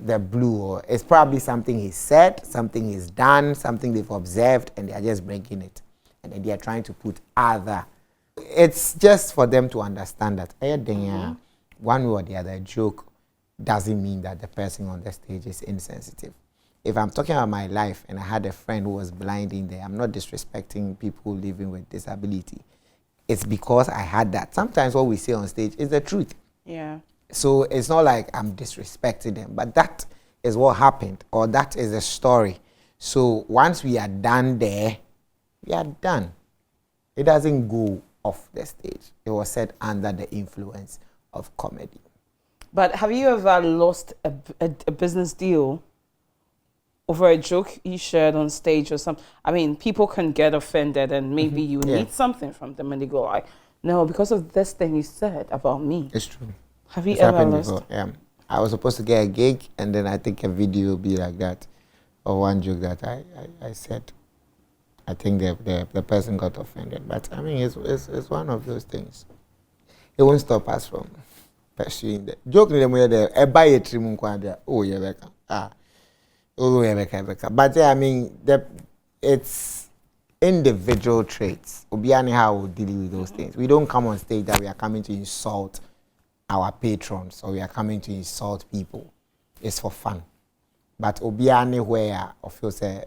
the blue, or it's probably something he said, something he's done, something they've observed, and they're just bringing it. And then they're trying to put other. It's just for them to understand that one way or the other, joke doesn't mean that the person on the stage is insensitive. If I'm talking about my life and I had a friend who was blind in there, I'm not disrespecting people living with disability. It's because I had that. Sometimes what we say on stage is the truth. Yeah. So it's not like I'm disrespecting them, but that is what happened, or that is the story. So once we are done there, we are done. It doesn't go off the stage. It was said under the influence of comedy. But have you ever lost a business deal over a joke you shared on stage or something? I mean, people can get offended and maybe you need something from them and they go like, no, because of this thing you said about me. It's true. Have you ever lost? Before. Yeah. I was supposed to get a gig, and then I think a video will be like that, or one joke that I said. I think the person got offended, but I mean, it's one of those things. It won't stop us from pursuing the joke. But yeah, I mean, it's individual traits. Obiani how we deal with those things. We don't come on stage that we are coming to insult our patrons, or we are coming to insult people. It's for fun. But Obiani where I feel say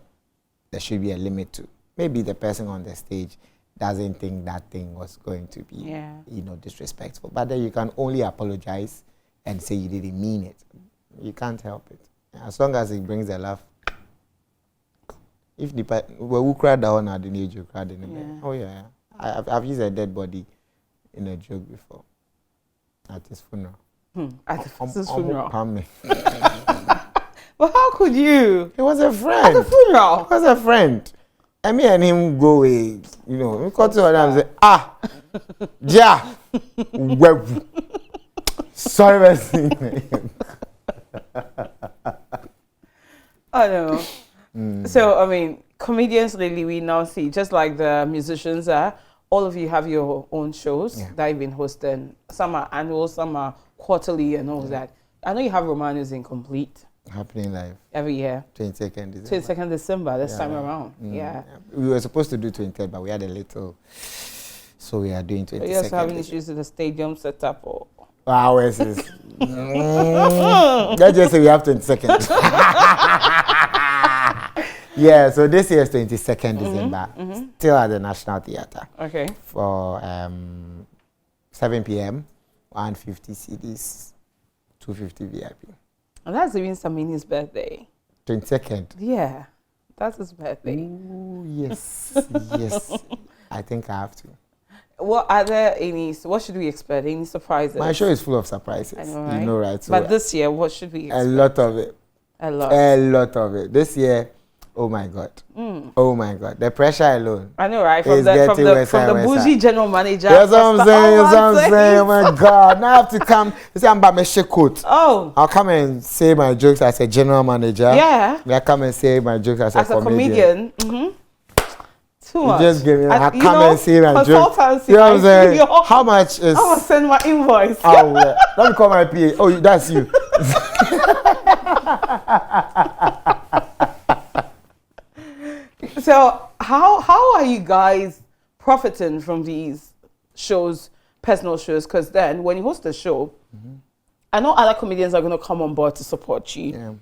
there should be a limit to. Maybe the person on the stage doesn't think that thing was going to be, disrespectful. But then you can only apologize and say you didn't mean it. You can't help it. As long as it brings a laugh. If the we cried down at the age you cried in the bed. Oh yeah. I've used a dead body in a joke before. At his funeral. At his funeral. But how could you? He was a friend. At the funeral. He was a friend. And me and him go away. You know, we call to her and say, ja, web. Sorry, I don't know. So, I mean, comedians lately we now see, just like the musicians are, all of you have your own shows that you've been hosting. Some are annual, some are quarterly and all that. I know you have Romanus Incomplete. Happening live. Every year. 22nd December. 22nd December, this time around. We were supposed to do 23rd, but we had a little... So we are doing 22nd. Are you also having issues with the stadium setup? Or? Ours is... Let's just say we have 22nd. Yeah, so this year is 22nd December, still at the National Theatre. Okay. For 7 p.m., 150 CDs, 250 VIP. And that's even Samini's birthday. 22nd? Yeah, that's his birthday. Ooh, yes, yes. I think I have to. What are there what should we expect? Any surprises? My show is full of surprises. I know, right? You know, right? So but this year, what should we expect? A lot of it. A lot. A lot of it. This year, oh my God. Oh my God. The pressure alone. I know, right? From the bougie general manager. That's what I'm saying. That's what I'm saying. Oh my God. Now I have to come. You see, I'm about my coat. Oh. I'll come and say my jokes as a general manager. Yeah. I'll come and say my jokes as a comedian. Too much. You just give me. I come and say my jokes. You know what I'm saying? How much is? I will send my invoice. Oh, yeah. Let me call my PA. Oh, that's you. So how are you guys profiting from these shows, personal shows? Because then when you host a show, I know other comedians are going to come on board to support you. Yeah.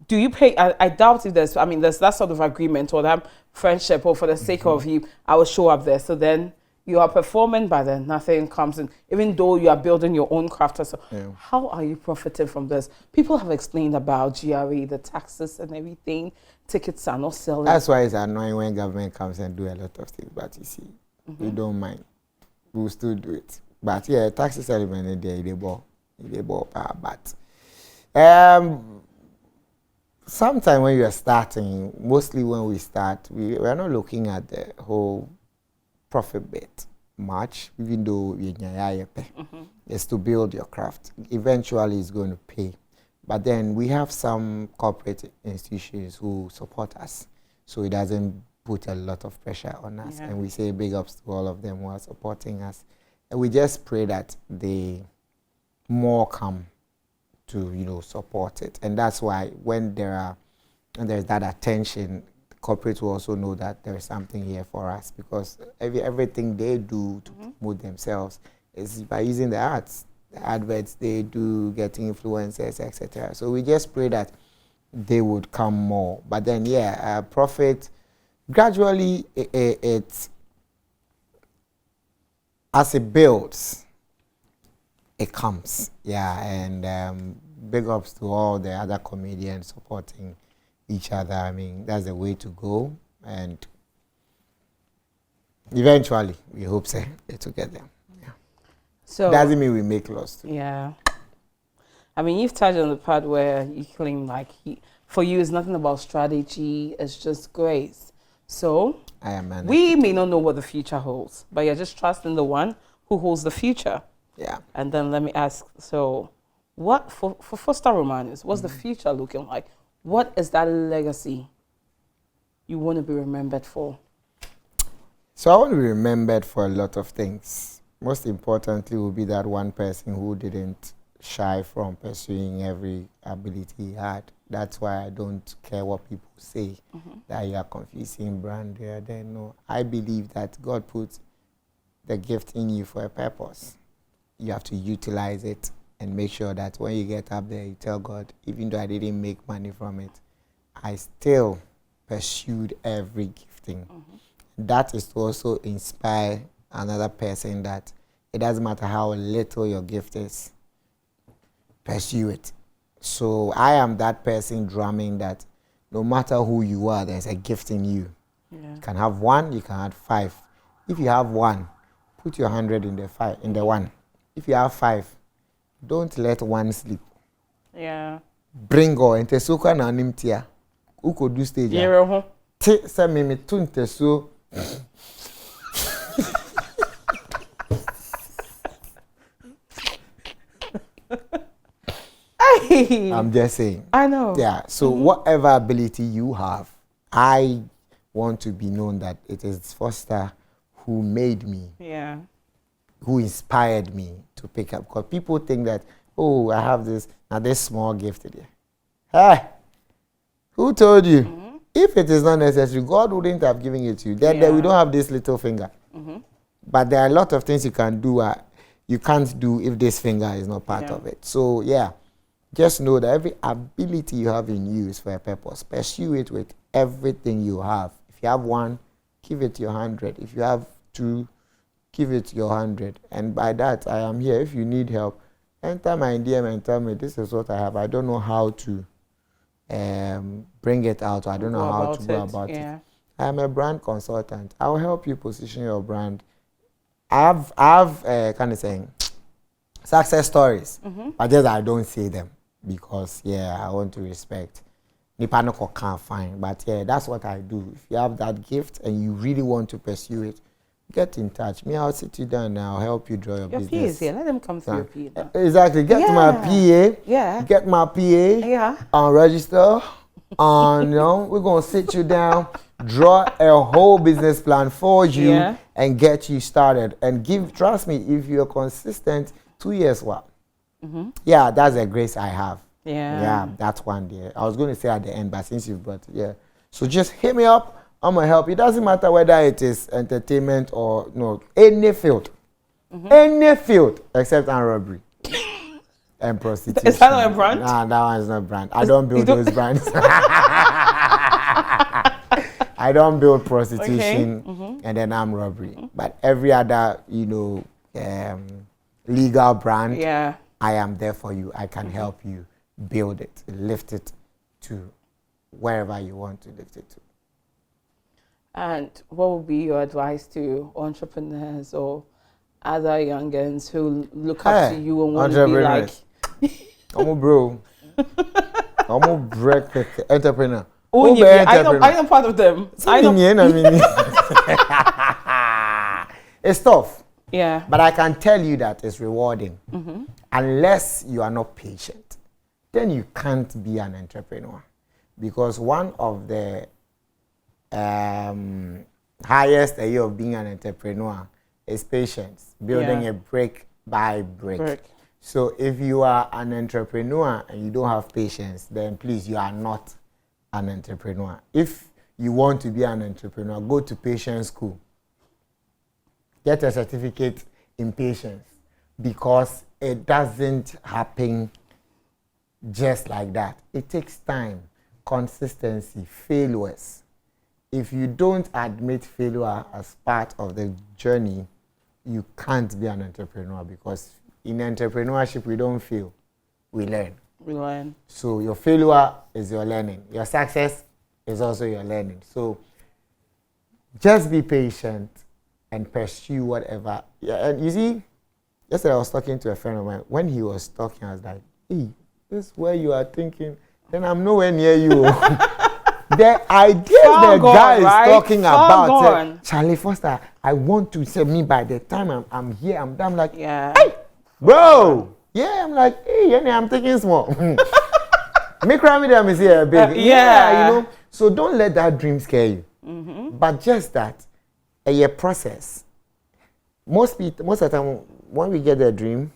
Do you pay? I doubt if there's that sort of agreement or that friendship, or for the sake of you, I will show up there. So then you are performing, but then nothing comes in, even though you are building your own craft. So how are you profiting from this? People have explained about GRE, the taxes and everything. Tickets are not selling. That's why it's annoying when government comes and do a lot of things. But you see, we don't mind. We'll still do it. But yeah, taxes element in there, they ball, but sometimes when you are starting, mostly when we start, we are not looking at the whole profit bit. much, even though it's to build your craft. Eventually, it's going to pay. But then we have some corporate institutions who support us, so it doesn't put a lot of pressure on us. And we say big ups to all of them who are supporting us. And we just pray that they more come to, support it. And that's why when there's that attention, corporates will also know that there is something here for us, because everything they do to promote themselves is by using the arts. The adverts they do, getting influencers, etc. So we just pray that they would come more. But then, profit, gradually, it's as it builds, it comes. And big ups to all the other comedians supporting each other. I mean, that's the way to go. And eventually, we hope it will get there. So doesn't mean we make loss too. Yeah. I mean, you've touched on the part where you claim like for you it's nothing about strategy, it's just grace. So we may not know what the future holds, but you're just trusting the one who holds the future. Yeah. And then let me ask, so what for Foster Romanus, what's the future looking like? What is that legacy you want to be remembered for? So I want to be remembered for a lot of things. Most importantly will be that one person who didn't shy from pursuing every ability he had. That's why I don't care what people say, that you are confusing brand here. Then no, I believe that God put the gift in you for a purpose. You have to utilize it and make sure that when you get up there, you tell God, even though I didn't make money from it, I still pursued every gifting. That is to also inspire another person that it doesn't matter how little your gift is, pursue it. So I am that person drumming that no matter who you are, there's a gift in you. You can have one, you can have 5. If you have one, put your 100 in the one. If you have 5, don't let one slip. Bring all into suka na nimtia. Uko do stage. Te se me tunte so. I'm just saying. I know. Yeah. So whatever ability you have, I want to be known that it is Foster who made me. Who inspired me to pick up. Because people think that, oh, I have this small gift there. Hey, who told you? If it is not necessary, God wouldn't have given it to you. Then we don't have this little finger. But there are a lot of things you can do. You can't do if this finger is not part of it. So just know that every ability you have in you is for a purpose. Pursue it with everything you have. If you have 1, give it your 100. If you have 2, give it your 100. And by that, I am here. If you need help, enter my DM and tell me this is what I have. I don't know how to bring it out. Or I don't know how to go about it. I am a brand consultant. I'll help you position your brand. I have kind of saying success stories, but just I don't say them because I want to respect. Nipanoko can't find, but that's what I do. If you have that gift and you really want to pursue it, get in touch. Me, I'll sit you down and I'll help you draw your business. Your PA is here. Let them come through your PA. Exactly. Get my PA. Get my PA. And register. And we're gonna sit you down, draw a whole business plan for you, and get you started. And trust me, if you're consistent, 2 years, that's a grace I have. That's one day. I was going to say at the end, but since you've brought it, so just hit me up. I'm gonna help. It doesn't matter whether it is entertainment or any field, except armed robbery and prostitution. Is that not a brand? Nah, that one is not a brand. I don't build those brands. I don't build prostitution and then armed robbery. But every other, legal brand, I am there for you. I can help you build it, lift it to wherever you want to lift it to. And what would be your advice to entrepreneurs or other youngins who look up to you and want to be like? I'm a bro. I'm a break entrepreneur. Oh, I know part of them. It's tough. Yeah. But I can tell you that it's rewarding. Unless you are not patient, then you can't be an entrepreneur. Because one of the highest area of being an entrepreneur is patience, building a brick by brick. So if you are an entrepreneur and you don't have patience, then please, you are not an entrepreneur. If you want to be an entrepreneur, go to patience school. Get a certificate in patience, because it doesn't happen just like that. It takes time, consistency, failures. If you don't admit failure as part of the journey, you can't be an entrepreneur, because in entrepreneurship, we don't fail, we learn. We learn. So your failure is your learning. Your success is also your learning. So just be patient and pursue whatever. Yeah, and you see, yesterday I was talking to a friend of mine. When he was talking, I was like, hey, this is where you are thinking. Then I'm nowhere near you. The ideas the guy is talking about, Charlie Foster, I want to say me by the time I'm here, I'm done. Like, hey, bro. Yeah, I'm like, hey, I'm thinking small. Me cry me there, me see a baby. Yeah, you know. So don't let that dream scare you. But just that, a process. Most of the time, when we get the dream,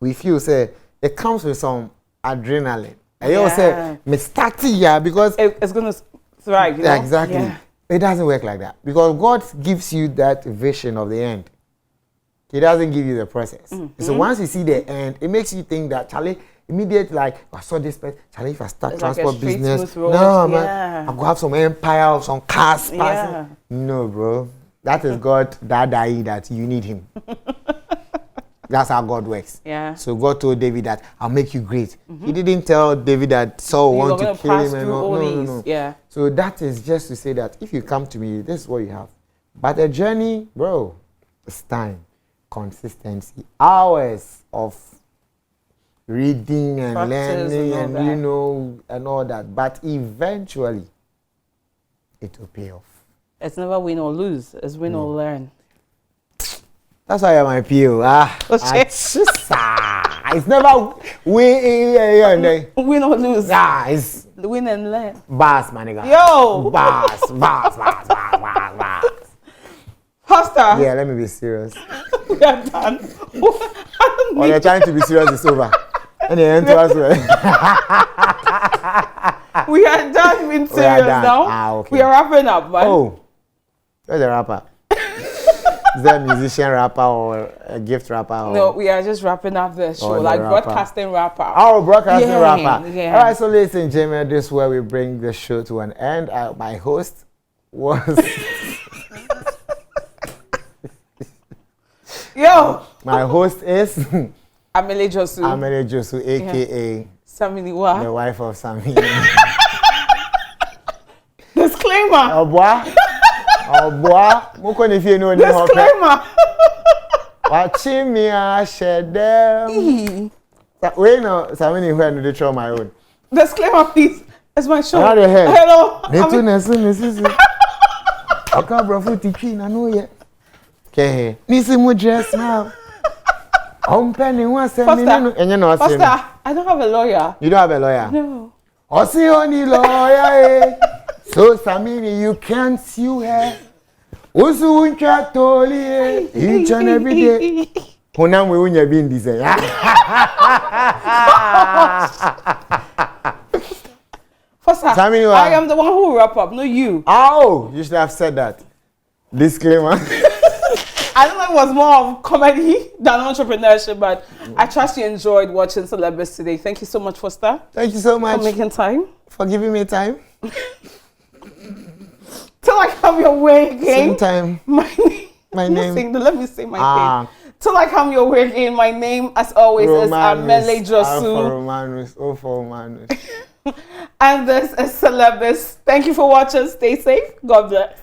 we feel say it comes with some adrenaline. I always say, me start here because it's gonna thrive. You know? Exactly. Yeah. It doesn't work like that, because God gives you that vision of the end. He doesn't give you the process. So once you see the end, it makes you think that, Charlie, immediately, like, I saw this place, Charlie, if I start transport business, no, man, I'm going to have some empire, some cars passing. No, bro. That is God, that you need him. That's how God works. Yeah. So God told David that, I'll make you great. He didn't tell David that Saul wanted to kill him. No. Yeah. So that is just to say that if you come to me, this is what you have. But the journey, bro, it's time. Consistency, hours of reading and learning and and all that, but eventually it will pay off. It's never win or lose, it's win or learn. That's why I'm my PO. It's never win or lose. It's win and learn. Boss, my nigga. Yo! Boss. Pastor. Yeah, let me be serious. We are done. When you're trying to be serious, it's over. And the end to us. We are done being serious now. Okay. We are wrapping up, man. Oh, where's the rapper? Is that a musician rapper or a gift rapper? Or no, we are just wrapping up the show, like broadcasting rapper. Oh, broadcasting rapper. Yeah. All right, so ladies and gentlemen, this is where we bring the show to an end. My host was... Yo! My host is... Amele Josu. Amele Josu, a.k.a. Saminiwa. The wife of Sami. Disclaimer. Moko ni fie no ni hope. Disclaimer. Watching me a shed them. Wait no, Samini who no dey try my own. Disclaimer, please. It's my show. Hello. Nesu. Aka brofo tiki na no ye. Okay. Nisi mu dress now. Penny wants to Pastor, I don't have a lawyer. You don't have a lawyer? No. Osi only lawyer. So Samini, you can't sue her. Usu uncha toli each and every day. Honam we unya bin design. Pastor, Samini, I am the one who will wrap up, not you. Oh, you should have said that. Disclaimer. I don't know if it was more of comedy than entrepreneurship, but I trust you enjoyed watching Celeb Biz today. Thank you so much, Foster. Thank you so much. For making time. For giving me time. Till I come your way again. Same time. My name. Let me say my name. Till I come your way again, my name, as always, Romanus, is Amele Josu. Romanus. O for Romanus. And this is Celeb Biz. Thank you for watching. Stay safe. God bless.